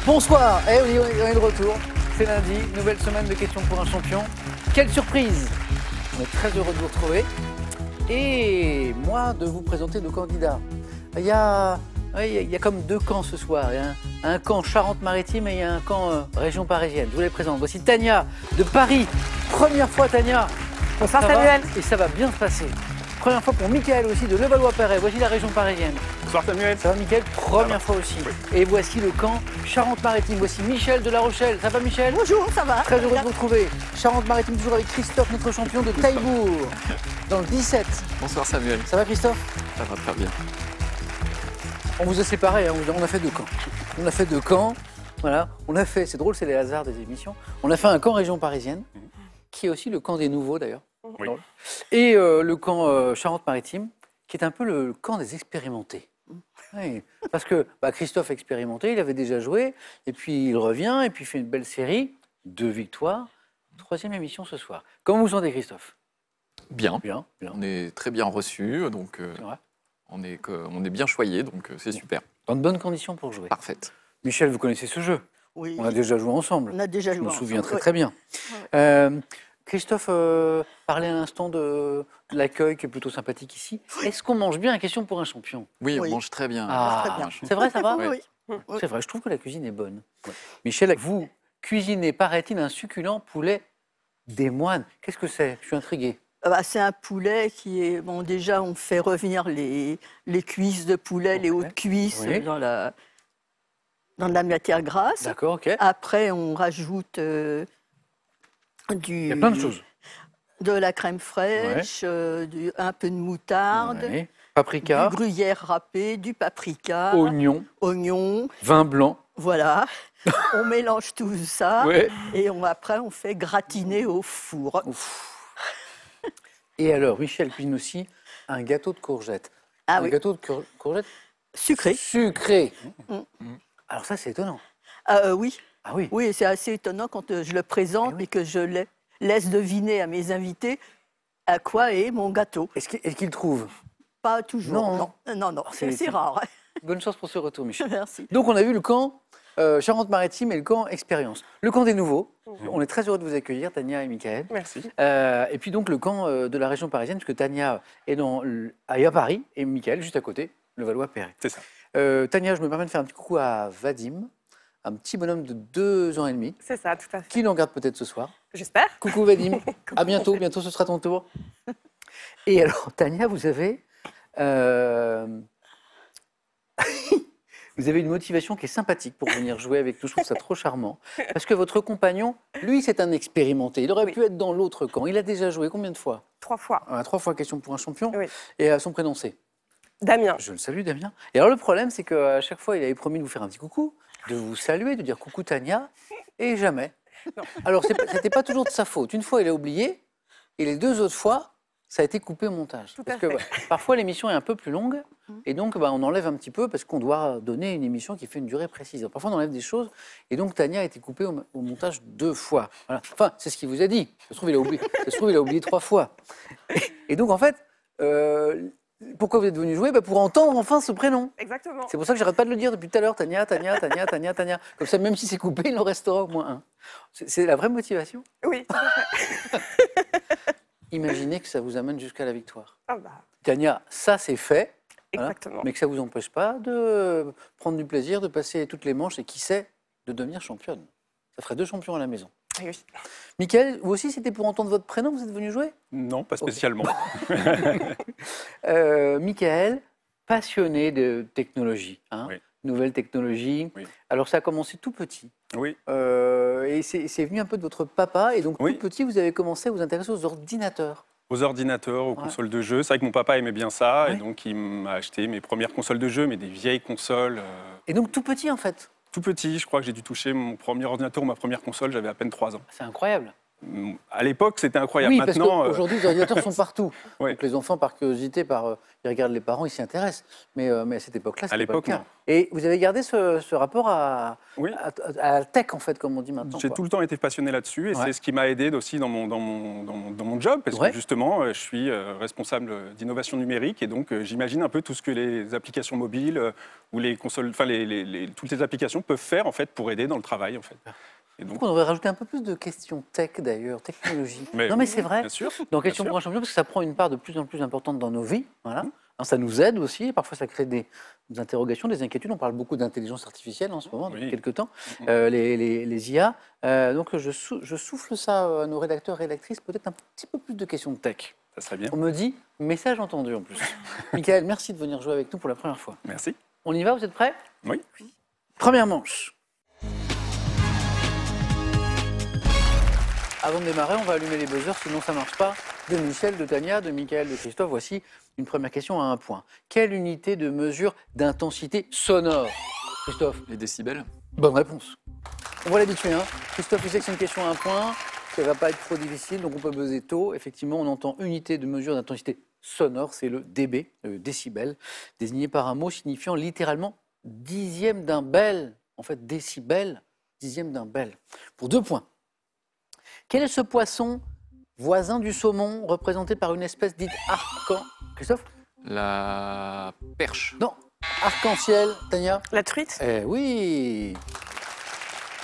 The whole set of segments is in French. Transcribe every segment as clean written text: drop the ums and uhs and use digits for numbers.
Bonsoir, oui, on est de retour. C'est lundi, nouvelle semaine de questions pour un champion. Quelle surprise! On est très heureux de vous retrouver. Et moi, de vous présenter nos candidats. Il y a comme deux camps ce soir. Il y a un camp Charente-Maritime et il y a un camp région parisienne. Je vous les présente. Voici Tania de Paris. Première fois, Tania. Bonsoir Samuel. Et ça va bien se passer. Première fois pour Mickaël aussi de Levallois-Perret. Voici la région parisienne. Bonsoir Samuel. Ça va Mickaël? Première fois aussi. Oui. Et voici le camp Charente-Maritime. Voici Michel de La Rochelle. Ça va Michel? Bonjour, ça va? Très heureux de vous retrouver. Charente-Maritime toujours avec Christophe, notre champion de Taillebourg. Dans le 17. Bonsoir Samuel. Ça va Christophe? Ça va très bien. On vous a séparés, hein. On a fait deux camps. On a fait deux camps. Voilà. On a fait, c'est drôle, c'est les hasards des émissions. On a fait un camp région parisienne, qui est aussi le camp des nouveaux d'ailleurs. Oui. Et le camp Charente-Maritime, qui est un peu le camp des expérimentés. Oui, parce que Christophe expérimenté, il avait déjà joué, et puis il revient, et puis il fait une belle série, 2 victoires, 3e émission ce soir. Comment vous sentez Christophe? Bien. Bien. On est très bien reçus, donc C'est vrai. on est bien choyés, donc c'est super. Dans de bonnes conditions pour jouer. Parfaite. Michel, vous connaissez ce jeu? Oui. On a déjà joué ensemble. On a déjà Je joué me souviens ensemble, très bien. Christophe parlait à l'instant de l'accueil qui est plutôt sympathique ici. Est-ce qu'on mange bien? La question pour un champion. Oui, Oui. on mange très bien. très bien. C'est vrai, ça va? Oui, oui. C'est vrai, je trouve que la cuisine est bonne. Michel, vous cuisinez, paraît-il, un succulent poulet des moines. Qu'est-ce que c'est? Je suis intrigué. C'est un poulet qui est... Bon, déjà, on fait revenir les cuisses de poulet, les hautes cuisses Oui. dans la matière grasse. D'accord, ok. Après, on rajoute Il y a plein de choses. de la crème fraîche, un peu de moutarde, Ouais. Paprika, du gruyère râpé, du paprika, oignon, oignon. vin blanc. Voilà. On mélange tout ça Ouais. et après, on fait gratiner au four. Et alors, Michel cuisine aussi un gâteau de courgettes. Ah Un oui, gâteau de courgettes sucré. sucré. Mm. Alors ça, c'est étonnant. Oui. Ah oui. Oui, c'est assez étonnant quand je le présente Eh oui. et que je laisse deviner à mes invités à quoi est mon gâteau. Est-ce qu'il trouve? Pas toujours. Non. Non. C'est- C'est rare. Bonne chance pour ce retour, Michel. Merci. Donc, on a vu le camp Charente-Maritime et le camp Expérience. Le camp des nouveaux. On est très heureux de vous accueillir, Tania et Mickaël. Merci. Et puis donc le camp de la région parisienne, puisque Tania est à Paris et Mickaël juste à côté, le Valois-Perret. C'est ça. Tania, je me permets de faire un petit coucou à Vadim, un petit bonhomme de 2 ans et demi, C'est ça, tout à fait. qui nous regarde peut-être ce soir. J'espère. Coucou Vadim, à bientôt, bientôt ce sera ton tour. Et alors Tania, vous avez une motivation qui est sympathique pour venir jouer avec nous. Je trouve ça trop charmant. Parce que votre compagnon, lui, c'est un expérimenté. Il aurait Oui. pu être dans l'autre camp. Il a déjà joué combien de fois? 3 fois. 3 fois question pour un champion. Oui. Et son prénom c'est? Damien. Je le salue, Damien. Et alors le problème, c'est qu'à chaque fois, il avait promis de vous faire un petit coucou, de vous saluer, de dire coucou Tania, et jamais. Non. Alors c'était pas toujours de sa faute. Une fois, il a oublié, et les 2 autres fois, ça a été coupé au montage. Tout à Parce que fait. parfois, l'émission est un peu plus longue, et donc on enlève un petit peu parce qu'on doit donner une émission qui fait une durée précise. Parfois, on enlève des choses, et donc Tania a été coupée au montage 2 fois. Voilà. Enfin, c'est ce qu'il vous a dit. Ça se trouve, il a oublié 3 fois. Et donc, en fait, pourquoi vous êtes venu jouer? Pour entendre enfin ce prénom. Exactement. C'est pour ça que j'arrête pas de le dire depuis tout à l'heure, Tania. Comme ça, même si c'est coupé, il en restera au moins un. C'est la vraie motivation. Oui, tout à fait. Imaginez que ça vous amène jusqu'à la victoire. Ah bah, Tania, ça c'est fait, voilà, exactement. mais que ça ne vous empêche pas de prendre du plaisir, de passer toutes les manches et qui sait, de devenir championne. Ça ferait 2 champions à la maison. Ah oui. Mickaël, vous aussi, c'était pour entendre votre prénom, vous êtes venu jouer? Non, pas spécialement. Mickaël, passionné de technologie, hein, Oui. nouvelle technologie. Oui. Alors ça a commencé tout petit. Oui. Et c'est venu un peu de votre papa, et donc Oui. tout petit, vous avez commencé à vous intéresser aux ordinateurs. Aux ordinateurs, aux Ouais. consoles de jeux. C'est vrai que mon papa aimait bien ça, Ouais. et donc il m'a acheté mes premières consoles de jeux, mais des vieilles consoles. Et donc tout petit en fait. Tout petit, je crois que j'ai dû toucher mon premier ordinateur ou ma première console, j'avais à peine 3 ans. C'est incroyable. À l'époque, c'était incroyable. Oui, parce Maintenant, qu'aujourd'hui, les ordinateurs sont partout. Ouais. Donc les enfants, par curiosité, ils regardent les parents, ils s'y intéressent. Mais à cette époque-là, c'était pas le l'époque, cas. non. Et vous avez gardé ce rapport à la tech, en fait, comme on dit maintenant. j'ai quoi. tout le temps été passionné là-dessus et Ouais. c'est ce qui m'a aidé aussi dans mon job parce Ouais. que justement, je suis responsable d'innovation numérique et donc j'imagine un peu tout ce que les applications mobiles ou les consoles, enfin toutes les applications peuvent faire en fait pour aider dans le travail en fait. Et donc, On devrait rajouter un peu plus de questions tech, d'ailleurs, technologie. Non, mais c'est vrai. bien sûr. Dans Question bien pour un champion, parce que ça prend une part de plus en plus importante dans nos vies. Voilà. Alors, ça nous aide aussi, et parfois ça crée des interrogations, des inquiétudes. On parle beaucoup d'intelligence artificielle en ce moment, depuis Oui. quelques temps, les IA. Donc je souffle ça à nos rédacteurs et rédactrices, peut-être un petit peu plus de questions de tech. Ça serait bien. On me dit, message entendu en plus. Michael, merci de venir jouer avec nous pour la première fois. Merci. On y va, vous êtes prêts? Oui. Première manche. Avant de démarrer, on va allumer les buzzers, sinon ça ne marche pas. De Michel, de Tania, de Michael, de Christophe, voici une première question à un point. Quelle unité de mesure d'intensité sonore? Christophe? Les décibels. Bonne réponse. On va l'habituer, hein. Christophe, il sait que c'est une question à un point, ça ne va pas être trop difficile, donc on peut buzzer tôt. Effectivement, on entend unité de mesure d'intensité sonore, c'est le dB, le décibel, désigné par un mot signifiant littéralement dixième d'un bel. En fait, décibel, dixième d'un bel. Pour 2 points. Quel est ce poisson voisin du saumon, représenté par une espèce dite arc-en... Christophe? La perche. Non, arc-en-ciel, Tania? La truite. Eh oui,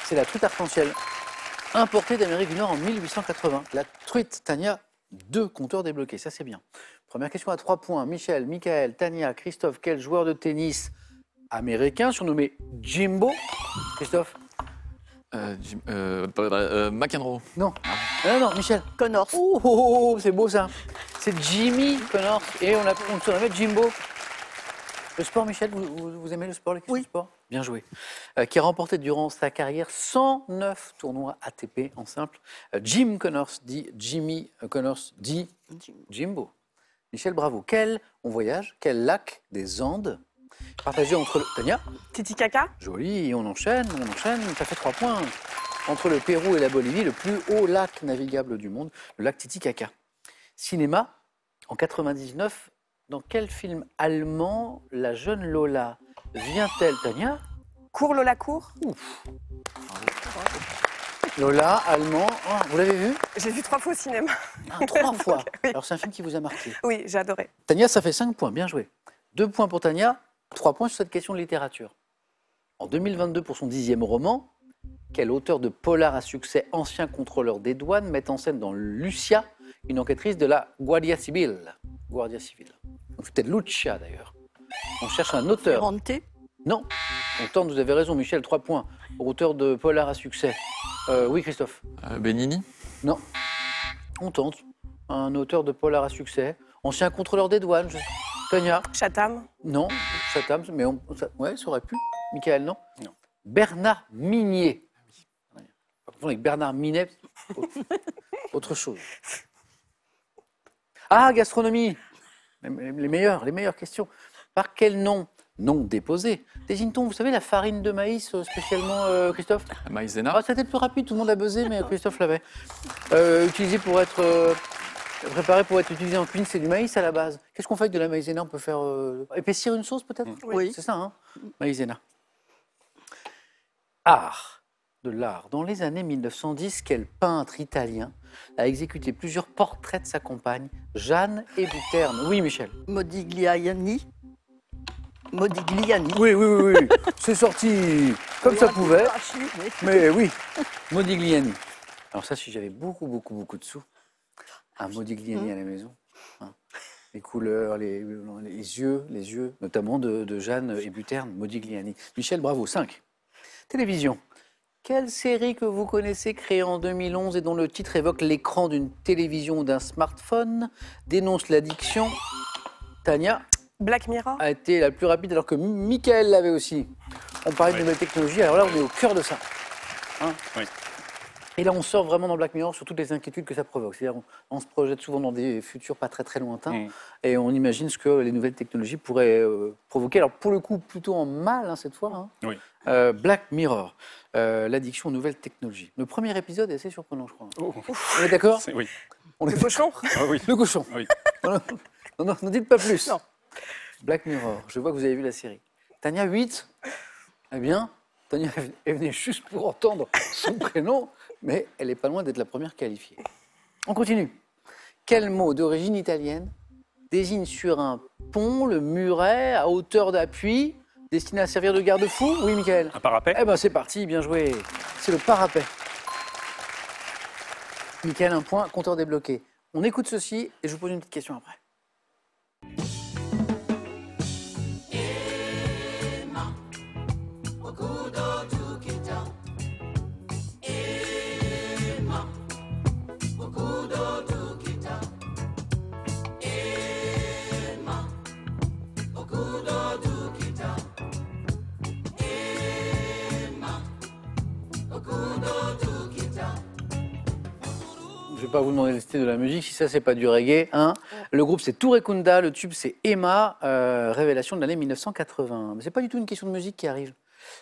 c'est la truite arc-en-ciel, importée d'Amérique du Nord en 1880. La truite, Tania, 2 compteurs débloqués, ça c'est bien. Première question à 3 points. Michel, Michael, Tania, Christophe, quel joueur de tennis américain surnommé Jimbo? Christophe? McEnroe. Non. Non, Michel. Connors. Oh, c'est beau ça. C'est Jimmy Connors et on le surnommait Jimbo. Le sport, Michel, vous aimez le sport, les questions de sport? Bien joué. Qui a remporté durant sa carrière 109 tournois ATP en simple. Jim Connors dit Jimmy Connors dit Jimbo. Michel, bravo. On voyage, quel lac des Andes partagé entre Tania? Titicaca. Joli, on enchaîne, ça fait 3 points. Entre le Pérou et la Bolivie, le plus haut lac navigable du monde, le lac Titicaca. Cinéma, en 99, dans quel film allemand la jeune Lola vient-elle, Tania? Cours Lola Cours. Lola, allemand, vous l'avez vu? J'ai vu 3 fois au cinéma. 3 fois. Oui. Alors c'est un film qui vous a marqué. Oui, j'ai adoré. Tania, ça fait 5 points, bien joué. 2 points pour Tania, 3 points sur cette question de littérature. En 2022, pour son 10e roman, quel auteur de polar à succès, ancien contrôleur des douanes, met en scène dans Lucia une enquêtrice de la Guardia Civil? Guardia Civil. Donc c'est peut-être Lucia d'ailleurs. On cherche un auteur. Ferrante. Non. On tente, vous avez raison, Michel, 3 points. Auteur de polar à succès. Oui, Christophe. Benigni. Non. On tente. Un auteur de polar à succès. Ancien contrôleur des douanes. Tania. Chatham. Non. Chatham, mais ouais, ça aurait pu. Michael, non? Non. Bernard Minier. Pas confondre avec Bernard Minet. Autre chose. Ah, gastronomie. Les meilleures questions. Par quel nom déposé désigne-t-on, vous savez, la farine de maïs spécialement, Christophe? Maïzena. Ah, c'était plus rapide, tout le monde a buzzé, mais Christophe l'avait. Utilisé pour être... préparé pour être utilisé en cuisine, c'est du maïs à la base. Qu'est-ce qu'on fait avec de la maïzena? On peut faire épaissir une sauce peut-être? Oui. C'est ça, hein? Maïzena. Art. De l'art. Dans les années 1910, quel peintre italien a exécuté plusieurs portraits de sa compagne, Jeanne Hébuterne? Oui, Michel. Modigliani. Oui. C'est sorti comme ça pouvait. Mais oui, Modigliani. Alors ça, si j'avais beaucoup de sous, un Modigliani à la maison. Hein. Les couleurs, les yeux, notamment de Jeanne Hébuterne, Modigliani. Michel, bravo. 5. Télévision. Quelle série que vous connaissez, créée en 2011 et dont le titre évoque l'écran d'une télévision ou d'un smartphone, dénonce l'addiction? Tania Black Mirror. a été la plus rapide alors que Michael l'avait aussi. On parlait de nouvelles technologies, alors là on est au cœur de ça. Hein? Oui. Et là, on sort vraiment dans Black Mirror sur toutes les inquiétudes que ça provoque. C'est-à-dire, on se projette souvent dans des futurs pas très très lointains et on imagine ce que les nouvelles technologies pourraient provoquer. Alors, pour le coup, plutôt en mal cette fois. Hein. Oui. Black Mirror, l'addiction aux nouvelles technologies. Le premier épisode est assez surprenant, je crois. Oh. On est d'accord? Oui. On est Le cochon. Ah oui. Le cochon. Oui. Non, ne dites pas plus. Non. Black Mirror, je vois que vous avez vu la série. Tania, 8. Eh bien, Tania est venue juste pour entendre son prénom, mais elle n'est pas loin d'être la première qualifiée. On continue. Quel mot d'origine italienne désigne sur un pont le muret à hauteur d'appui destiné à servir de garde-fou? Oui, Michael. Un parapet. Eh bien, c'est parti, bien joué. C'est le parapet. Michael, un point, compteur débloqué. On écoute ceci et je vous pose une petite question après. Je ne vais pas vous demander le style de la musique, si ça, c'est pas du reggae. Hein. Le groupe, c'est Touré Kunda, le tube, c'est Emma, révélation de l'année 1980. Mais ce n'est pas du tout une question de musique qui arrive.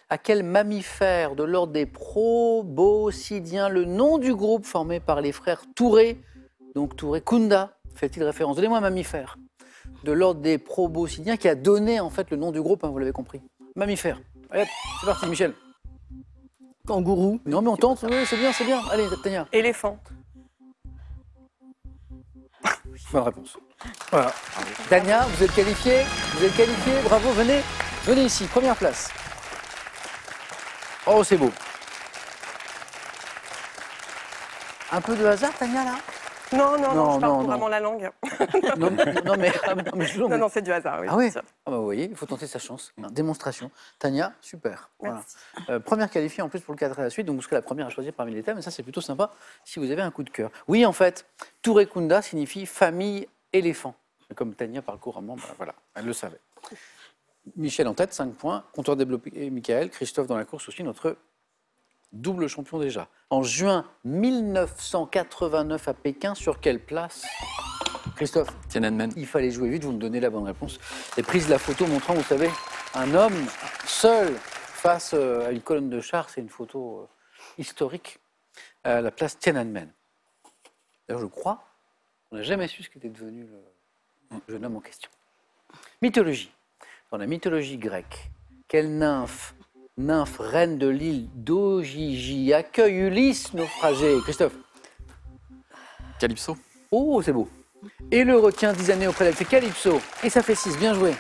À quel mammifère de l'ordre des proboscidiens le nom du groupe formé par les frères Touré, donc Touré Kunda, fait-il référence? Donnez-moi un mammifère de l'ordre des proboscidiens qui a donné en fait le nom du groupe, hein, vous l'avez compris. Mammifère. Allez, c'est parti, Michel. Kangourou. Non, mais on tente, oui, c'est bien, c'est bien. Allez, Tania. Éléphant. Bonne réponse. Voilà. Tania, vous êtes qualifiée, bravo, venez ici, première place. Oh, c'est beau. Un peu de hasard, Tania, là? Non, je parle non. vraiment la langue. Non, Non, c'est du hasard, oui. Ah oui, bien sûr. ah bah, vous voyez, il faut tenter sa chance. Démonstration. Tania, super. Voilà. Merci. Première qualifiée en plus pour le cadre et la suite, donc vous serez la première à choisir parmi les thèmes, et ça c'est plutôt sympa si vous avez un coup de cœur. Oui, en fait, Touré Kunda signifie famille éléphant. Comme Tania parle couramment, bah, voilà, elle le savait. Michel en tête, 5 points. Compteur débloqué, Michael. Christophe dans la course aussi, notre double champion déjà. En juin 1989 à Pékin, sur quelle place? Christophe, Tiananmen. il fallait jouer vite, vous me donnez la bonne réponse. Et prise de la photo montrant, vous savez, un homme seul face à une colonne de chars, c'est une photo historique, à la place Tiananmen. D'ailleurs, je crois, on n'a jamais su ce qu'était devenu le jeune homme en question. Mythologie. Dans la mythologie grecque, quelle nymphe reine de l'île d'Ogygie, accueille Ulysse naufragé? Christophe. Calypso. Oh, c'est beau. Et le retient 10 années auprès d'elle, c'est Calypso. Et ça fait 6, bien joué.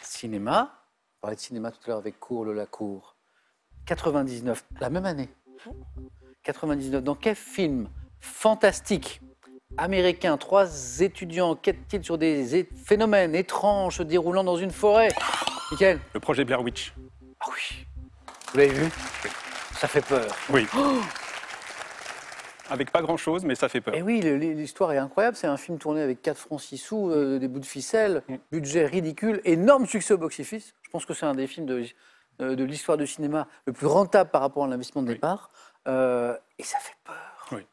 Cinéma. On parlait de cinéma tout à l'heure avec Cour, Lola Cour. 99, la même année. 99, dans quel film fantastique américain, 3 étudiants enquêtent-ils sur des phénomènes étranges se déroulant dans une forêt? Michael? Le projet Blair Witch. Ah oui. Vous l'avez vu? Ça fait peur. Oui. Oh, Avec pas grand-chose, mais ça fait peur. et oui, l'histoire est incroyable. C'est un film tourné avec 4 francs 6 sous, des bouts de ficelle, budget ridicule, énorme succès au box-office. Je pense que c'est un des films de l'histoire du cinéma le plus rentable par rapport à l'investissement de départ. Et ça fait peur. Oui.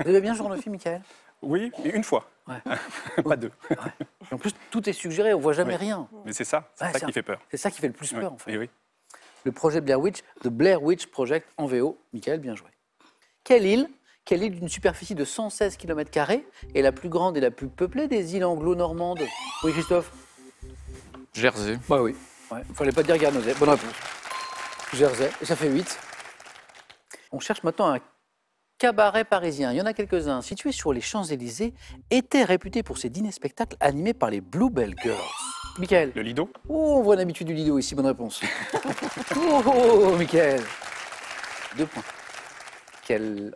Vous avez bien ce genre de film, Michael? Oui, mais une fois. Ouais. Pas deux. Et en plus, tout est suggéré, on voit jamais Oui. rien. Mais c'est ça, c'est Ouais, ça c'est qui un- fait peur. C'est ça qui fait le plus peur, Oui. en fait. Et oui. Le projet Blair Witch, The Blair Witch Project en VO. Michael, bien joué. Quelle île d'une superficie de 116 km² est la plus grande et la plus peuplée des îles anglo-normandes? Oui, Christophe? Jersey. Bah oui. Il ne fallait pas dire Guernesey. Bonne réponse. Jersey, et ça fait 8. On cherche maintenant un cabaret parisien. Il y en a quelques-uns. Situé sur les Champs-Élysées, était réputé pour ses dîners-spectacles animés par les Bluebell Girls. Michael? Le Lido. Oh, on voit l'habitude du Lido ici, bonne réponse. Oh, Michael. 2 points.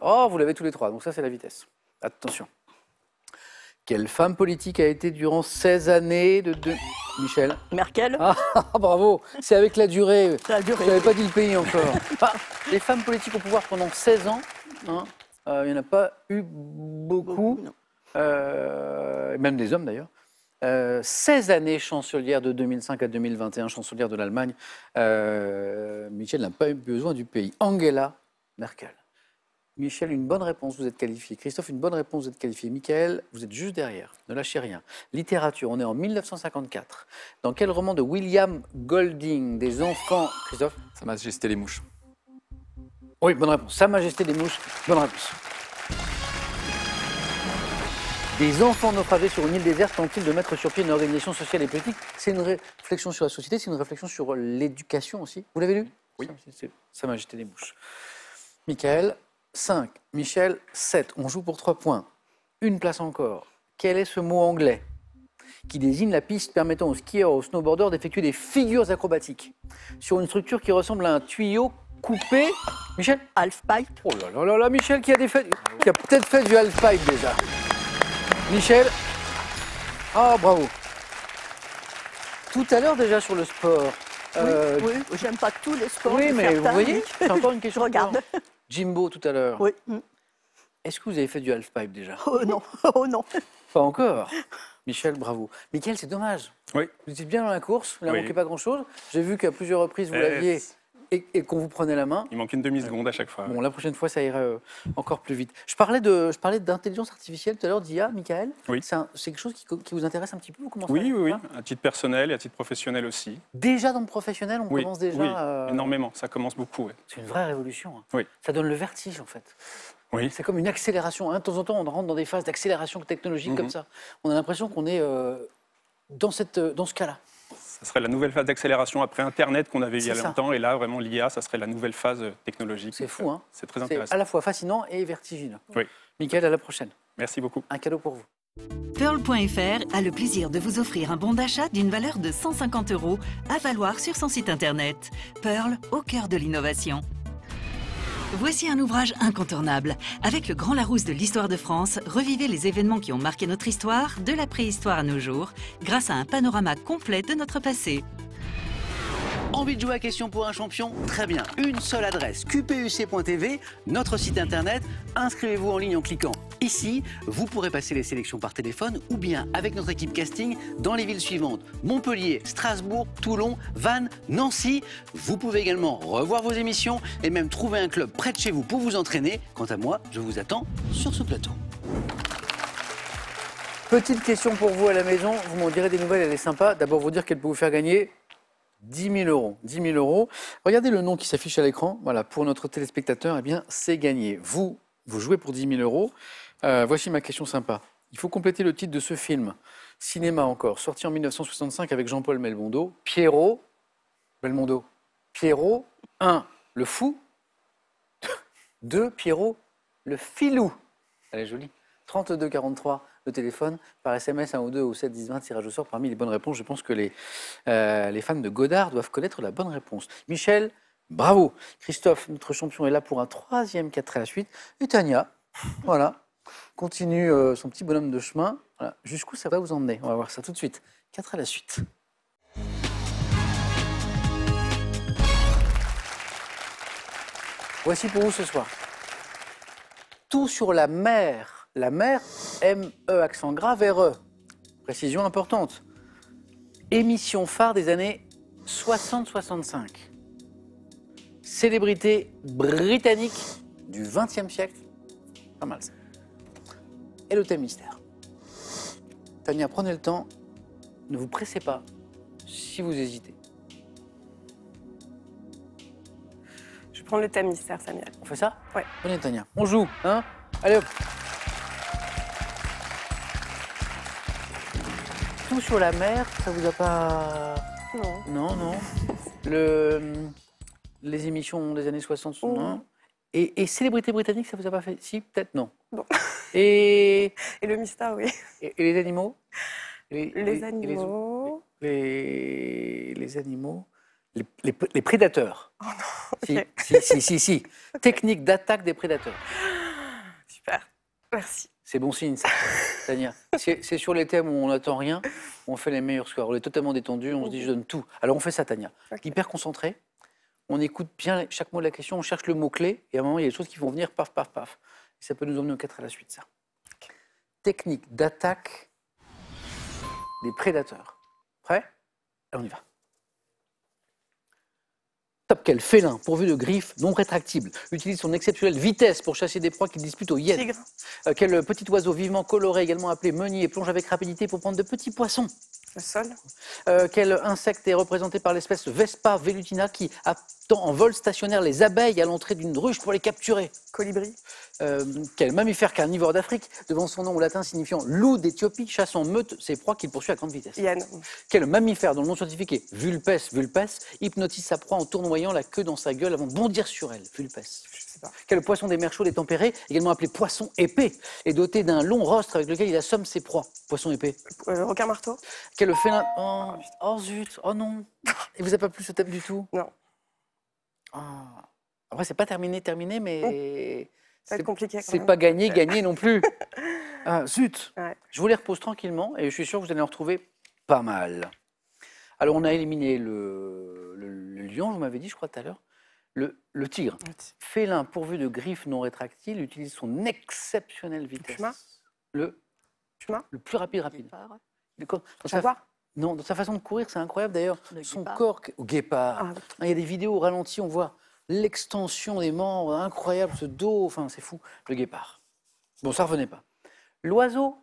Oh, vous l'avez tous les 3, donc ça c'est la vitesse. Attention. Quelle femme politique a été durant 16 années de... Michel? Merkel. Ah, bravo, c'est avec la durée. Ça a duré. Je n'avais pas dit le pays encore. Ah, les femmes politiques au pouvoir pendant 16 ans, hein, il n'y en a pas eu beaucoup, non. même des hommes d'ailleurs. 16 années chancelière de 2005 à 2021, chancelière de l'Allemagne. Michel n'a pas eu besoin du pays. Angela Merkel. Michel, une bonne réponse, vous êtes qualifié. Christophe, une bonne réponse, vous êtes qualifié. Michael, vous êtes juste derrière. Ne lâchez rien. Littérature, on est en 1954. Dans quel roman de William Golding, des enfants... Christophe? Sa Majesté les mouches. Oui, bonne réponse. Sa Majesté des mouches, bonne réponse. Des enfants naufragés sur une île déserte tentent-ils de mettre sur pied une organisation sociale et politique? C'est une réflexion sur la société, c'est une réflexion sur l'éducation aussi. Vous l'avez lu? Oui. C'est Sa Majesté des mouches. Michael, 5. Michel, 7. On joue pour 3 points. Une place encore. Quel est ce mot anglais qui désigne la piste permettant aux skieurs ou aux snowboarders d'effectuer des figures acrobatiques sur une structure qui ressemble à un tuyau coupé? Michel? Halfpipe. Oh là là là là, Michel qui a peut-être fait du halfpipe déjà. Michel? Ah, bravo. Tout à l'heure déjà sur le sport. Oui, j'aime pas tous les sports. Oui, mais vous voyez, c'est encore une question. Je regarde. Jimbo tout à l'heure. Oui. Est-ce que vous avez fait du halfpipe déjà? Oh non, oh non. Pas encore. Michel, bravo. Mickaël, c'est dommage. Oui. Vous étiez bien dans la course, vous n'avez Oui. manqué pas grand-chose. J'ai vu qu'à plusieurs reprises, vous l'aviez et qu'on vous prenait la main. Il manque une demi-seconde à chaque fois. Bon, la prochaine fois, ça ira encore plus vite. Je parlais d'intelligence artificielle tout à l'heure, d'IA, Mickaël. Oui. C'est quelque chose qui vous intéresse un petit peu? Vous commencez Oui, à... à titre personnel et à titre professionnel aussi. Déjà dans le professionnel, on Oui, commence déjà... oui, énormément, ça commence beaucoup. Ouais. C'est une vraie révolution. Hein. Oui. Ça donne le vertige, en fait. Oui. C'est comme une accélération. Hein. De temps en temps, on rentre dans des phases d'accélération technologique comme ça. On a l'impression qu'on est dans ce cas-là. Ça serait la nouvelle phase d'accélération après Internet qu'on avait eu il y a C'est ça. longtemps. Et là, vraiment, l'IA, ça serait la nouvelle phase technologique. C'est fou, hein. C'est très C'est intéressant. à la fois fascinant et vertigineux. Oui. Mickaël, à la prochaine. Merci beaucoup. Un cadeau pour vous. Pearl.fr a le plaisir de vous offrir un bon d'achat d'une valeur de 150 € à valoir sur son site internet. Pearl, au cœur de l'innovation. Voici un ouvrage incontournable. Avec le Grand Larousse de l'histoire de France, revivez les événements qui ont marqué notre histoire, de la préhistoire à nos jours, grâce à un panorama complet de notre passé. Envie de jouer à Question pour un champion? Très bien. Une seule adresse, qpuc.tv, notre site internet. Inscrivez-vous en ligne en cliquant ici. Vous pourrez passer les sélections par téléphone ou bien avec notre équipe casting dans les villes suivantes: Montpellier, Strasbourg, Toulon, Vannes, Nancy. Vous pouvez également revoir vos émissions et même trouver un club près de chez vous pour vous entraîner. Quant à moi, je vous attends sur ce plateau. Petite question pour vous à la maison. Vous m'en direz des nouvelles, elle est sympa. D'abord, vous dire qu'elle peut vous faire gagner 10 000 €. 10 000 €. Regardez le nom qui s'affiche à l'écran. Voilà, pour notre téléspectateur, eh bien, c'est gagné. Vous jouez pour 10 000 €. Voici ma question sympa. Il faut compléter le titre de ce film. Cinéma encore, sorti en 1965 avec Jean-Paul Belmondo. Pierrot, Belmondo. Pierrot, 1, le fou. 2, Pierrot, le filou. Elle est jolie. 32 43, le téléphone, par SMS 1 ou 2 ou 7 10 20, tirage au sort parmi les bonnes réponses. Je pense que les fans de Godard doivent connaître la bonne réponse. Michel, bravo. Christophe, notre champion, est là pour un 3e 4 à la suite. Et Tania, voilà, continue son petit bonhomme de chemin. Voilà. Jusqu'où ça va vous emmener? On va voir ça tout de suite. 4 à la suite. Voici pour vous ce soir. Tout sur la mer. La mer, M-E, accent grave, R-E. Précision importante. Émission phare des années 60-65. Célébrité britannique du XXe siècle. Pas mal ça. Et le thème mystère. Tania, prenez le temps. Ne vous pressez pas si vous hésitez. Je prends le thème mystère, Samuel. On fait ça? Ouais. Prenez Tania. On joue, hein? Allez hop. Tout sur la mer, ça vous a pas... Non. Non. Les émissions des années 60, non. Et célébrité britannique, ça vous a pas fait... Si, peut-être non. Bon. Et le mystère, oui. Et les animaux? Les animaux. Les animaux. Les prédateurs. Oh non. Si. Technique d'attaque des prédateurs. Super. Merci. C'est bon signe, ça, Tania. C'est sur les thèmes où on n'attend rien, on fait les meilleurs scores. On est totalement détendu, on se dit je donne tout. Alors on fait ça, Tania. Okay. Hyper concentré, on écoute bien chaque mot de la question, on cherche le mot-clé, et à un moment, il y a des choses qui vont venir, paf, paf, paf. Et ça peut nous emmener aux 4 à la suite, ça. Okay. Technique d'attaque des prédateurs. Prêt? Allez, on y va. Top, quel félin, pourvu de griffes non rétractibles, utilise son exceptionnelle vitesse pour chasser des proies qu'il dispute au hyène. Tigre. Quel petit oiseau vivement coloré, également appelé meunier, plonge avec rapidité pour prendre de petits poissons. Le sol. Quel insecte est représenté par l'espèce Vespa velutina qui attend en vol stationnaire les abeilles à l'entrée d'une ruche pour les capturer. Colibri. Quel mammifère carnivore d'Afrique, devant son nom au latin signifiant loup d'Éthiopie, chasse en meute ses proies qu'il poursuit à grande vitesse. Hyène. Quel mammifère dont le nom scientifique est Vulpes vulpes hypnotise sa proie en tournoyant la queue dans sa gueule avant de bondir sur elle. Vulpes. Je sais pas. Quel poisson des mers chaudes et tempérées, également appelé poisson épais, est doté d'un long rostre avec lequel il assomme ses proies. Poisson épais. Requin marteau. Quel félin. Oh zut, oh non. Il vous a pas plu ce thème du tout? Non. Ah. Après, c'est pas terminé, mais. Ça va être compliqué. quand C'est même. pas gagné non plus. Ah, zut. Ouais. Je vous les repose tranquillement et je suis sûr que vous allez en retrouver pas mal. Alors, on a éliminé le lion, vous m'avez dit, je crois, tout à l'heure. Le tigre. Félin pourvu de griffes non rétractiles, utilise son exceptionnelle vitesse. Puma. Le Puma. le plus rapide. Guépard. Dans sa, Jaguar. non, dans sa façon de courir, c'est incroyable d'ailleurs. Le Son guépard. corps au guépard. Ah, oui. Il y a des vidéos au ralenti, on voit l'extension des membres, incroyable, ce dos, enfin c'est fou. Le guépard. Bon, ça revenait pas. L'oiseau,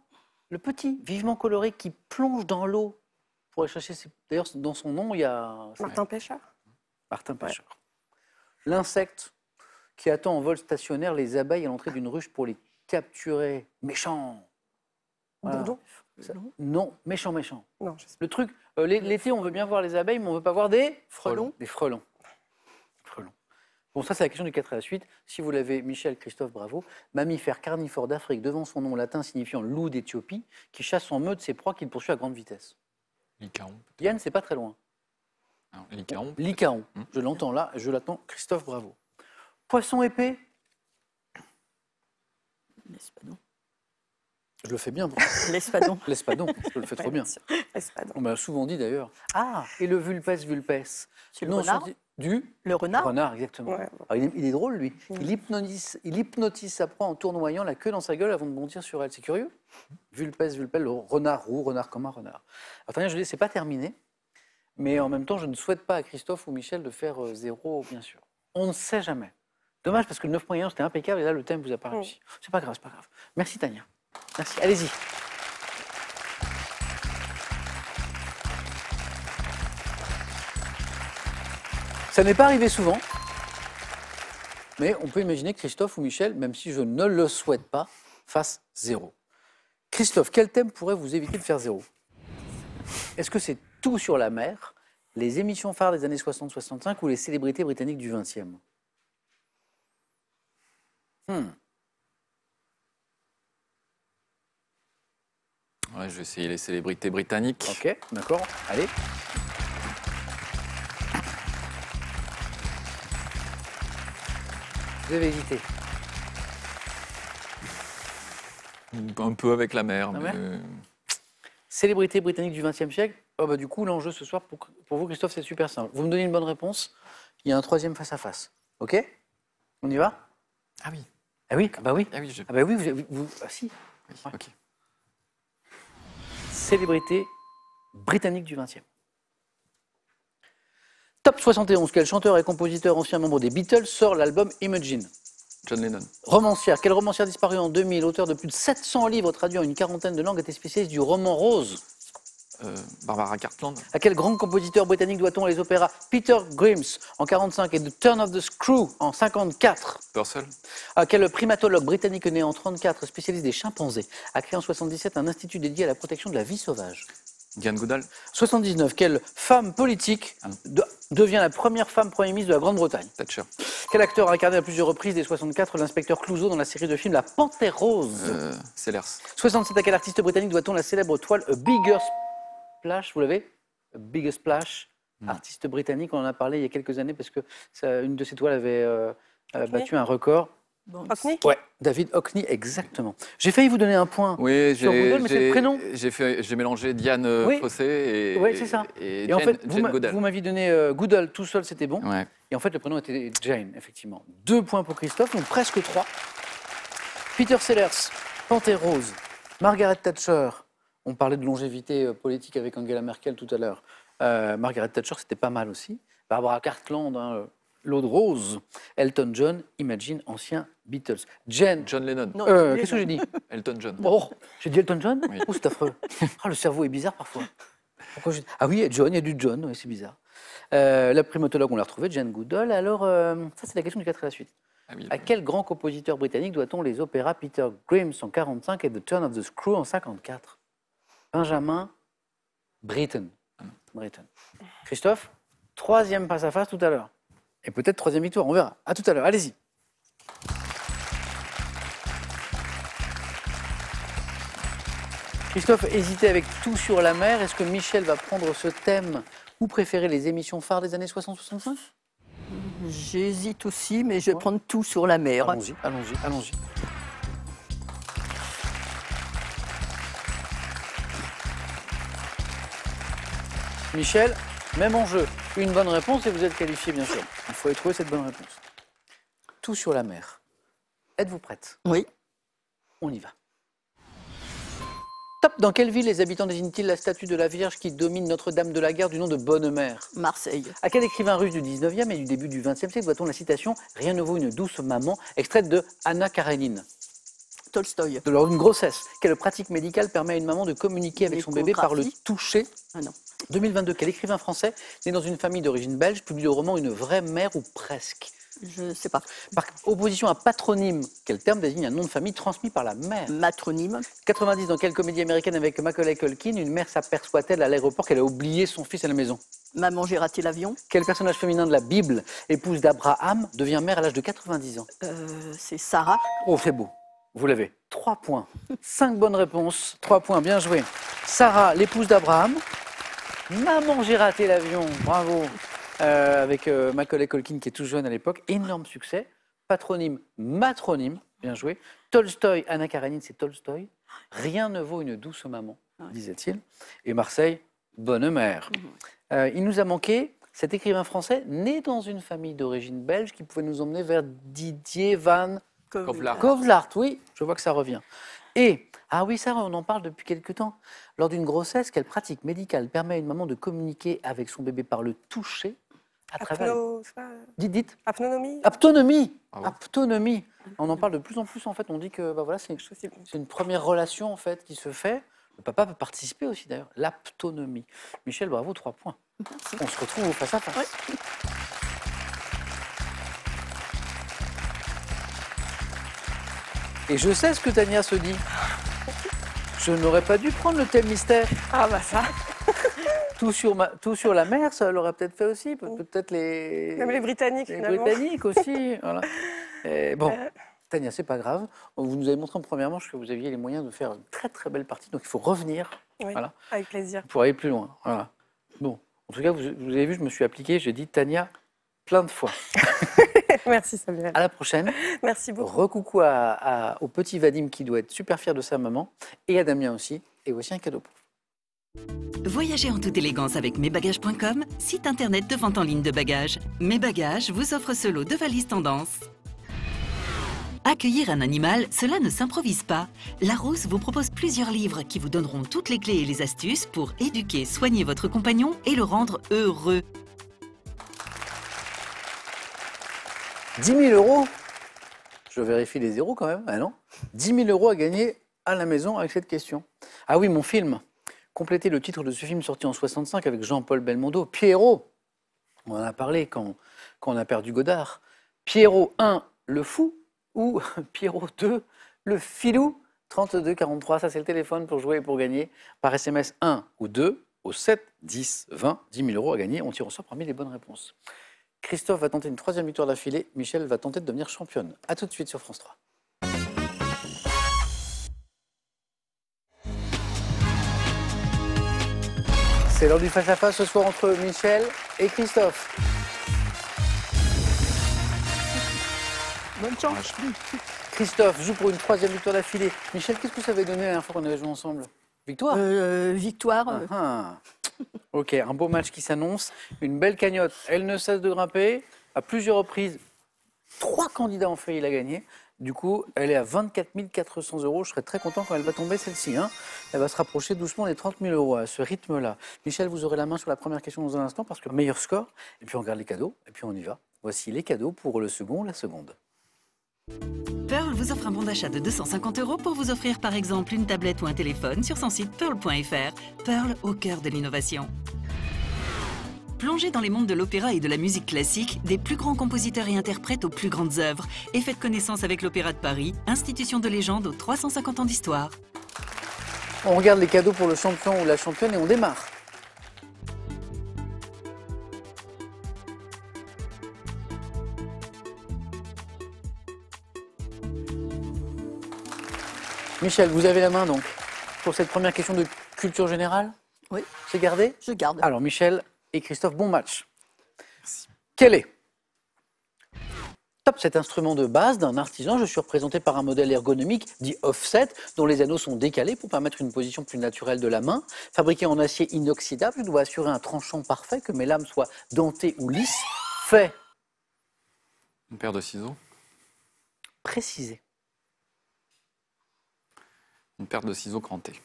le petit, vivement coloré, qui plonge dans l'eau pour aller chercher ses... D'ailleurs, dans son nom, il y a... Martin Pêcheur. Martin Pêcheur. L'insecte qui attend en vol stationnaire les abeilles à l'entrée d'une ruche pour les capturer. Méchant. Voilà. Bourdon. Non, méchant. Non, je sais Le truc, l'été, on veut bien voir les abeilles, mais on ne veut pas voir des Frelons. Des frelons. Bon, ça, c'est la question du 4 à la suite. Si vous l'avez, Michel, Christophe, bravo. Mammifère carnivore d'Afrique, devant son nom latin signifiant loup d'Éthiopie, qui chasse en meute ses proies qu'il poursuit à grande vitesse. Lycaon. Yann, c'est pas très loin. Non, Lycaon. Lycaon. Je l'entends là, je l'attends. Christophe, bravo. Poisson épais. L'espadon. Je le fais bien. L'espadon. L'espadon, je le fais trop bien. Espadon. On m'a souvent dit d'ailleurs. Ah, et le vulpes. C'est le renard. Du Le renard. renard, exactement. Ouais. Alors, il est drôle, lui. Il hypnotise sa proie en tournoyant la queue dans sa gueule avant de bondir sur elle. C'est curieux. Vulpes, le renard roux, renard comme un renard. Alors, Tania, je dis, c'est pas terminé. Mais en même temps, je ne souhaite pas à Christophe ou Michel de faire 0, bien sûr. On ne sait jamais. Dommage, parce que le 9 points gagnant, c'était impeccable, et là, le thème vous a pas réussi. C'est pas grave. Merci, Tania. Merci. Allez-y. Ça n'est pas arrivé souvent, mais on peut imaginer que Christophe ou Michel, même si je ne le souhaite pas, fassent 0. Christophe, quel thème pourrait vous éviter de faire 0? Est-ce que c'est tout sur la mer, les émissions phares des années 60-65 ou les célébrités britanniques du 20e? Ouais, je vais essayer les célébrités britanniques. Ok, d'accord, allez. Vous avez hésité. Un peu avec la mer. La mais... mer Célébrité britannique du XXe siècle. Oh bah, du coup, l'enjeu ce soir, pour vous, Christophe, c'est super simple. Vous me donnez une bonne réponse, il y a un troisième face-à-face. Ok? On y va? Ah oui. Ah oui, bah oui. Ah oui, je... Ah bah oui, ah si. oui, Ouais. ok. Célébrité britannique du XXe. Top 71, quel chanteur et compositeur ancien membre des Beatles sort l'album Imagine? John Lennon. Romancière, quelle romancière disparue en 2000, auteur de plus de 700 livres traduits en une quarantaine de langues, était spécialiste du roman rose? Barbara Cartland. À quel grand compositeur britannique doit-on les opéras Peter Grimes en 45 et The Turn of the Screw en 54? Purcell. À quel primatologue britannique né en 34, spécialiste des chimpanzés, a créé en 77 un institut dédié à la protection de la vie sauvage? Diane Goodall. 79, quelle femme politique devient la première femme Premier ministre de la Grande-Bretagne? Thatcher. Quel acteur a incarné à plusieurs reprises dès 64 l'inspecteur Clouseau dans la série de films La Panthère Rose? Sellers. 67, à quel artiste britannique doit-on la célèbre toile A Bigger Splash? Vous l'avez? A Bigger Splash, artiste britannique, on en a parlé il y a quelques années parce que une de ses toiles avait battu un record. Bon, Hockney. Ouais, David Hockney, exactement. J'ai failli vous donner un point Oui, sur Google, mais c'est le prénom. J'ai mélangé Diane Oui. Fossé et, Oui, c'est ça. et Et en Jane, fait, Jane Goodall. vous m'aviez donné Goodall tout seul, c'était bon. Ouais. Et en fait, le prénom était Jane, effectivement. 2 points pour Christophe, donc presque 3. Peter Sellers, Panthère Rose, Margaret Thatcher. On parlait de longévité politique avec Angela Merkel tout à l'heure. Margaret Thatcher, c'était pas mal aussi. Barbara Cartland, l'eau de rose. Elton John, Imagine, ancien Beatles. Jen, John Lennon. Non, qu'est-ce que j'ai dit? Elton John. Oh, j'ai dit Elton John? Oui. Oh, c'est affreux. Ah, le cerveau est bizarre parfois. Ah oui, John, il y a du John, ouais, c'est bizarre. La primatologue, on l'a retrouvée, Jane Goodall. Alors, ça, c'est la question du 4 et la suite. Ah oui, À quel grand compositeur britannique doit-on les opéras Peter Grimm en 45 et The Turn of the Screw en 54? Benjamin Britten. Britten. Christophe, troisième face-à-face tout à l'heure. Et peut-être troisième victoire, on verra. À tout à l'heure, allez-y. Christophe, hésitez avec Tout sur la mer. Est-ce que Michel va prendre ce thème ou préférez les émissions phares des années 60-65? J'hésite aussi, mais je vais prendre tout sur la mer. Allons-y, allons-y, allons-y. Michel, même enjeu. Une bonne réponse et vous êtes qualifié, bien sûr. Il faut aller trouver cette bonne réponse. Tout sur la mer. Êtes-vous prête? Oui. On y va. Top. Dans quelle ville les habitants désignent-ils la statue de la Vierge qui domine Notre-Dame de la Guerre du nom de Bonne-Mère? Marseille. À quel écrivain russe du 19e et du début du 20e siècle doit-on la citation « Rien ne vaut une douce maman » extraite de Anna Karénine? Tolstoï. Lors d'une grossesse, quelle pratique médicale permet à une maman de communiquer avec son bébé par le L'échographie. toucher? Ah non. 2022, quel écrivain français, né dans une famille d'origine belge, publie le roman Une vraie mère ou presque? Je ne sais pas. Par opposition à patronyme, quel terme désigne un nom de famille transmis par la mère? Matronyme. 90, dans quelle comédie américaine avec Macaulay Culkin, une mère s'aperçoit-elle à l'aéroport qu'elle a oublié son fils à la maison? Maman, j'ai raté l'avion. Quel personnage féminin de la Bible, épouse d'Abraham, devient mère à l'âge de 90 ans? C'est Sarah. Oh, c'est beau. Vous l'avez. 3 points. 5 bonnes réponses. 3 points, bien joué. Sarah, l'épouse d'Abraham. Maman, j'ai raté l'avion. Bravo. Avec Macaulay Culkin qui est tout jeune à l'époque. Énorme succès. Patronyme, matronyme. Bien joué. Tolstoï, Anna Karénine, c'est Tolstoï. Rien ne vaut une douce maman, disait-il. Et Marseille, bonne mère. Il nous a manqué cet écrivain français né dans une famille d'origine belge qui pouvait nous emmener vers Didier Van Kovlar. Kovlar, oui, je vois que ça revient. Et, ah oui, ça, on en parle depuis quelque temps. Lors d'une grossesse, quelle pratique médicale permet à une maman de communiquer avec son bébé par le toucher à travers... Dites. Apnonomie. Aptonomie. Ah ouais. Aptonomie. On en parle de plus en plus, en fait. On dit que bah voilà, c'est une première relation, en fait, qui se fait. Le papa peut participer aussi, d'ailleurs. L'aptonomie. Michel, bravo, 3 points. Merci. On se retrouve au face-à-face. Ouais. Et je sais ce que Tania se dit. Je n'aurais pas dû prendre le thème mystère. Ah bah ça. Tout sur la mer, ça l'aurait peut-être fait aussi. Peut-être les... Même les Britanniques, les finalement. Britanniques aussi. Voilà. Et bon, Tania, c'est pas grave. Vous nous avez montré en première manche que vous aviez les moyens de faire une très très belle partie. Donc il faut revenir Oui, voilà, avec plaisir. pour aller plus loin. Voilà. Bon, en tout cas, vous avez vu, je me suis appliqué. J'ai dit Tania plein de fois. Merci Samuel. À la prochaine. Merci beaucoup. Recoucou au petit Vadim qui doit être super fier de sa maman et à Damien aussi. Et voici un cadeau pour vous. Voyagez en toute élégance avec mesbagages.com, site internet de vente en ligne de bagages. Mes Bagages vous offre ce lot de valises tendance. Accueillir un animal, cela ne s'improvise pas. Larousse vous propose plusieurs livres qui vous donneront toutes les clés et les astuces pour éduquer, soigner votre compagnon et le rendre heureux. 10 000 €. Je vérifie les zéros quand même. Ah non. 10 000 € à gagner à la maison avec cette question. Ah oui, mon film. Complétez le titre de ce film sorti en 65 avec Jean-Paul Belmondo. Pierrot. On en a parlé quand on a perdu Godard. Pierrot 1, le fou. Ou Pierrot 2, le filou. 32 43, ça c'est le téléphone pour jouer et pour gagner. Par SMS 1 ou 2 au 7 10 20. 10 000 € à gagner. On tire au sort parmi les bonnes réponses. Christophe va tenter une 3e victoire d'affilée. Michel va tenter de devenir championne. A tout de suite sur France 3. C'est l'heure du face-à-face ce soir entre Michel et Christophe. Bonne chance. Christophe joue pour une 3e victoire d'affilée. Michel, qu'est-ce que ça avait donné la dernière fois qu'on avait joué ensemble? Victoire? Victoire. Ah. Ok, un beau match qui s'annonce. Une belle cagnotte. Elle ne cesse de grimper. À plusieurs reprises, 3 candidats ont failli la gagner. Du coup, elle est à 24 400 €. Je serai très content quand elle va tomber, celle-ci. Hein. Elle va se rapprocher doucement des 30 000 € à ce rythme-là. Michel, vous aurez la main sur la première question dans un instant parce que meilleur score. Et puis on regarde les cadeaux. Et puis on y va. Voici les cadeaux pour le second ou la seconde. Pearl vous offre un bon d'achat de 250 € pour vous offrir par exemple une tablette ou un téléphone sur son site pearl.fr. Pearl au cœur de l'innovation. Plongez dans les mondes de l'opéra et de la musique classique, des plus grands compositeurs et interprètes aux plus grandes œuvres, et faites connaissance avec l'Opéra de Paris, institution de légende aux 350 ans d'histoire. On regarde les cadeaux pour le champion ou la championne et on démarre. Michel, vous avez la main donc pour cette première question de culture générale. Oui. C'est gardé? Je garde. Alors Michel et Christophe, bon match. Merci. Quel est top cet instrument de base d'un artisan? Je suis représenté par un modèle ergonomique dit offset, dont les anneaux sont décalés pour permettre une position plus naturelle de la main. Fabriqué en acier inoxydable, je dois assurer un tranchant parfait, que mes lames soient dentées ou lisses. Fait Une paire de ciseaux. préciser. Une paire de ciseaux crantés.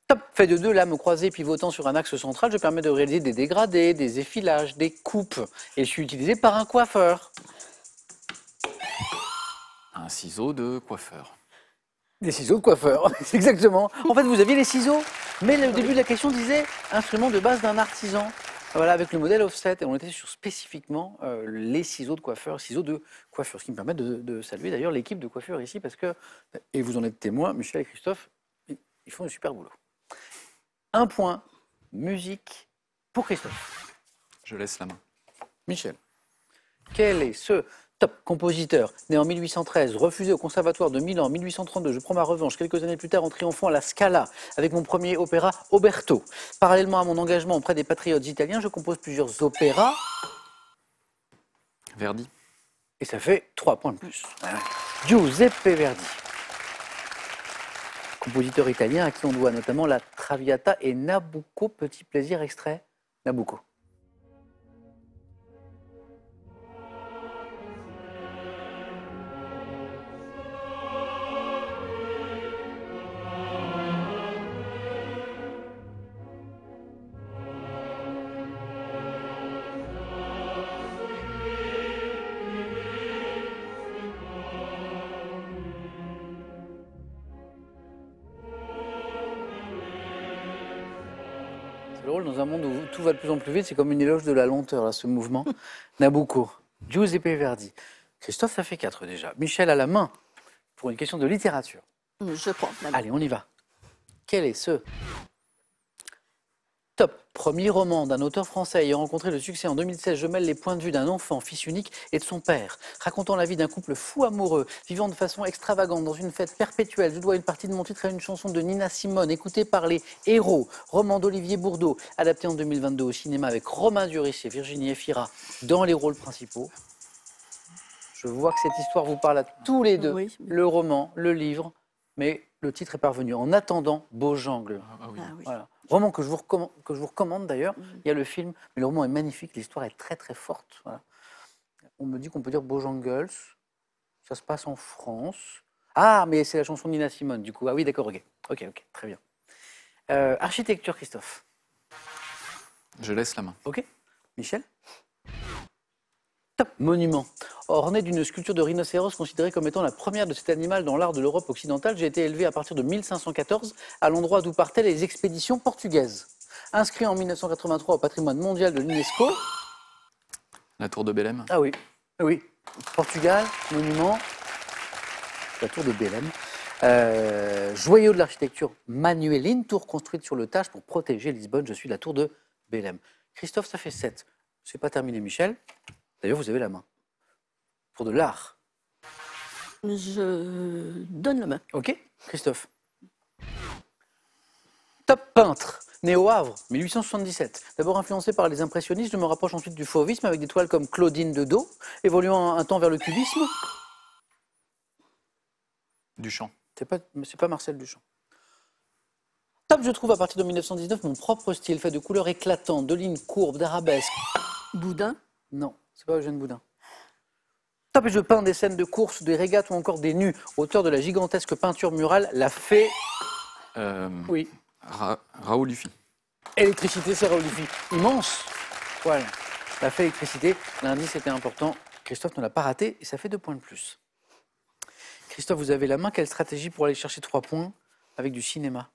Top fait de 2 lames croisées pivotant sur un axe central, je permets de réaliser des dégradés, des effilages, des coupes. Et je suis utilisé par un coiffeur. Un ciseau de coiffeur. Des ciseaux de coiffeur, c'est exactement. En fait, vous aviez les ciseaux, mais le début de la question disait instrument de base d'un artisan. Voilà, avec le modèle offset, et on était sur spécifiquement les ciseaux de coiffeur, ce qui me permet de saluer d'ailleurs l'équipe de coiffure ici, parce que, et vous en êtes témoins, Michel et Christophe, ils font un super boulot. 1 point, musique pour Christophe. Je laisse la main. Michel, quel est ce top compositeur, né en 1813, refusé au Conservatoire de Milan en 1832, je prends ma revanche, quelques années plus tard en triomphant à la Scala, avec mon premier opéra Oberto. Parallèlement à mon engagement auprès des patriotes italiens, je compose plusieurs opéras, Verdi. et ça fait 3 points de plus. Giuseppe Verdi. Compositeur italien à qui on doit notamment la Traviata et Nabucco, petit plaisir extrait, Nabucco. C'est drôle, dans un monde où tout va de plus en plus vite, c'est comme une éloge de la lenteur, là, ce mouvement. Nabucco, Giuseppe Verdi. Christophe, ça fait 4 déjà. Michel à la main pour une question de littérature. Je prends la main. Allez, on y va. Quel est ce top premier roman d'un auteur français ayant rencontré le succès en 2016? Je mêle les points de vue d'un enfant, fils unique, et de son père, racontant la vie d'un couple fou amoureux, vivant de façon extravagante dans une fête perpétuelle. Je dois une partie de mon titre à une chanson de Nina Simone, écoutée par les héros, roman d'Olivier Bourdeau, adapté en 2022 au cinéma avec Romain Duris et Virginie Efira dans les rôles principaux. Je vois que cette histoire vous parle à tous les deux, Oui. le roman, le livre, mais le titre est parvenu. En attendant, Beaujangle. Ah oui. Ah oui. Voilà. Roman que je vous recommande d'ailleurs. Il y a le film, mais le roman est magnifique, l'histoire est très très forte. Voilà. On me dit qu'on peut dire Bojangles. Ça se passe en France. Ah, mais c'est la chanson de Nina Simone, du coup. Ah oui, d'accord, ok, très bien. Architecture, Christophe. Je laisse la main. Ok. Michel? Top. Monument. Orné d'une sculpture de rhinocéros considérée comme étant la première de cet animal dans l'art de l'Europe occidentale, j'ai été élevé à partir de 1514 à l'endroit d'où partaient les expéditions portugaises. Inscrit en 1983 au patrimoine mondial de l'UNESCO. La tour de Bélem. Ah oui, oui. Portugal, monument, la tour de Bélem. Joyau de l'architecture manueline, tour construite sur le Tage pour protéger Lisbonne. Je suis la tour de Bélem. Christophe, ça fait 7. C'est pas terminé, Michel. D'ailleurs, vous avez la main. Pour de l'art. Je donne la main. Ok, Christophe. Top peintre, né au Havre, 1877. D'abord influencé par les impressionnistes, je me rapproche ensuite du fauvisme avec des toiles comme Claudine de Dos, évoluant un temps vers le cubisme. Duchamp. C'est pas Marcel Duchamp. Top, je trouve à partir de 1919 mon propre style, fait de couleurs éclatantes, de lignes courbes, d'arabesques. Boudin. Non, c'est pas Eugène Boudin. Top, et je peins des scènes de course, des régates ou encore des nus. Auteur de la gigantesque peinture murale La Fée. Oui. Raoul Dufy. Électricité, c'est Raoul Dufy. Immense. Voilà. La fait électricité. L'indice était important. Christophe ne l'a pas raté et ça fait 2 points de plus. Christophe, vous avez la main. Quelle stratégie pour aller chercher 3 points avec du cinéma?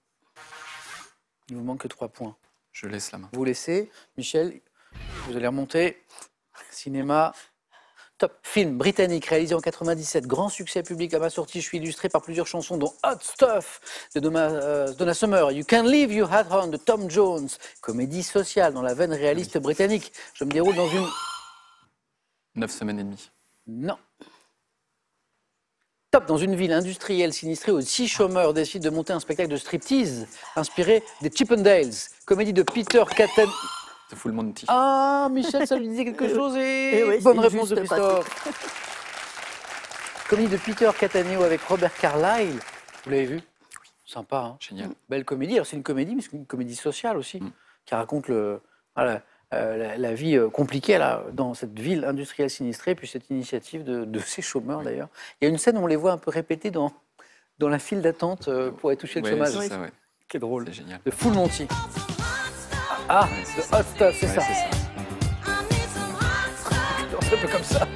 Il vous manque que 3 points. Je laisse la main. Vous laissez. Michel, vous allez remonter. Cinéma. Top film britannique réalisé en 97, grand succès public à ma sortie. Je suis illustré par plusieurs chansons dont Hot Stuff de Donna Summer, You Can Leave Your Hat On de Tom Jones, comédie sociale dans la veine réaliste britannique. Je me déroule dans une... 9 semaines et demie. Non. Top, dans une ville industrielle sinistrée où 6 chômeurs décident de monter un spectacle de striptease inspiré des Chippendales, comédie de Peter Catten. C'est Full Monty. Ah, Michel, ça lui disait quelque chose et Eh oui, bonne c'est réponse de juste Christophe. Comédie de Peter Cattaneo avec Robert Carlyle. Vous l'avez vu? Sympa, hein? Génial. Belle comédie. Alors c'est une comédie, mais c'est une comédie sociale aussi, qui raconte la vie compliquée là, dans cette ville industrielle sinistrée, puis cette initiative de ces chômeurs d'ailleurs. Il y a une scène où on les voit un peu répéter dans la file d'attente pour être touché le Ouais, chômage. c'est ça, ouais. Qui est drôle. C'est génial. De Full Monty. Ah, de Hot Stuff, c'est Ouais, ça. c'est ça. C'est un peu comme ça.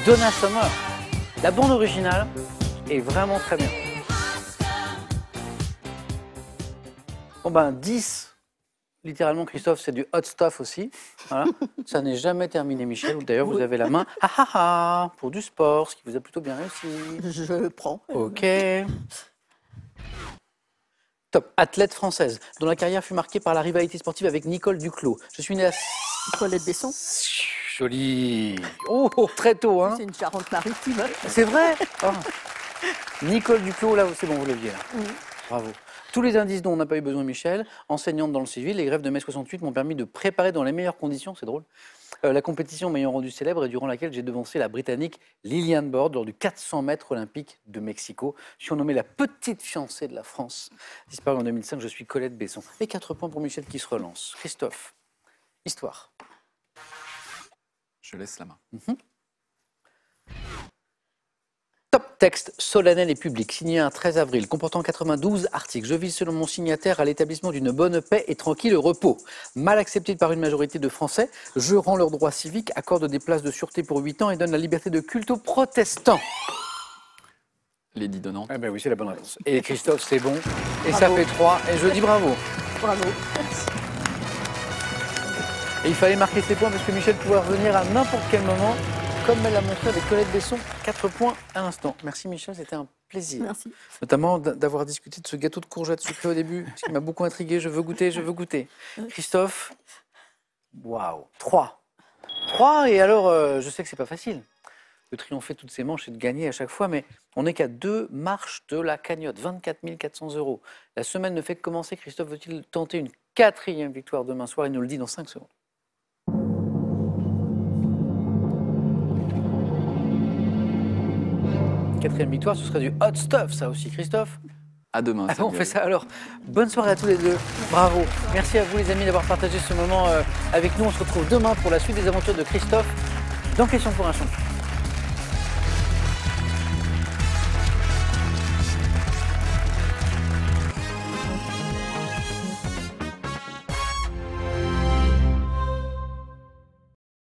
Donna Summer. La bande originale est vraiment très bien. Bon ben 10, littéralement Christophe, c'est du hot stuff aussi. Voilà. Ça n'est jamais terminé Michel, d'ailleurs vous avez la main pour du sport, ce qui vous a plutôt bien réussi. Je prends. Ok. Top, athlète française, dont la carrière fut marquée par la rivalité sportive avec Nicole Duclos. Je suis née à... Colette Besson. Joli. Oh, très tôt, hein. C'est une Charente-Maritime. C'est vrai. Ah. Nicole Duclos, là, c'est bon, vous l'aviez là. Bravo. Tous les indices dont on n'a pas eu besoin, Michel, enseignante dans le civil, les grèves de mai 68 m'ont permis de préparer dans les meilleures conditions, c'est drôle, la compétition m'ayant rendu célèbre et durant laquelle j'ai devancé la Britannique Liliane Bord lors du 400 mètres olympique de Mexico. Surnommée la petite fiancée de la France. Disparue en 2005, je suis Colette Besson. Et 4 points pour Michel qui se relance. Christophe, histoire. Je laisse la main. Top texte solennel et public, signé un 13 avril, comportant 92 articles. Je vise selon mon signataire à l'établissement d'une bonne paix et tranquille repos. Mal accepté par une majorité de Français, je rends leurs droits civiques, accorde des places de sûreté pour 8 ans et donne la liberté de culte aux protestants. Lady de Nantes. Eh ben oui, c'est la bonne réponse. Et Christophe, c'est bon. Et bravo. Ça fait 3. Et je dis bravo. Bravo. Et il fallait marquer ses points parce que Michel pouvait revenir à n'importe quel moment, comme elle l'a montré avec Colette Besson. 4 points à l'instant. Merci Michel, c'était un plaisir. Merci. Notamment d'avoir discuté de ce gâteau de courgettes sucré au début, ce qui m'a beaucoup intrigué. Je veux goûter, je veux goûter. Christophe, waouh, 3. 3, et alors, je sais que c'est pas facile de triompher toutes ces manches et de gagner à chaque fois, mais on n'est qu'à 2 marches de la cagnotte, 24 400 €. La semaine ne fait que commencer. Christophe veut-il tenter une 4e victoire demain soir? Il nous le dit dans 5 secondes. Quatrième victoire, ce serait du hot stuff, ça aussi, Christophe. À demain. On fait ça alors. Bonne soirée à tous les deux. Bravo. Merci à vous les amis d'avoir partagé ce moment avec nous. On se retrouve demain pour la suite des aventures de Christophe dans Question pour un champion.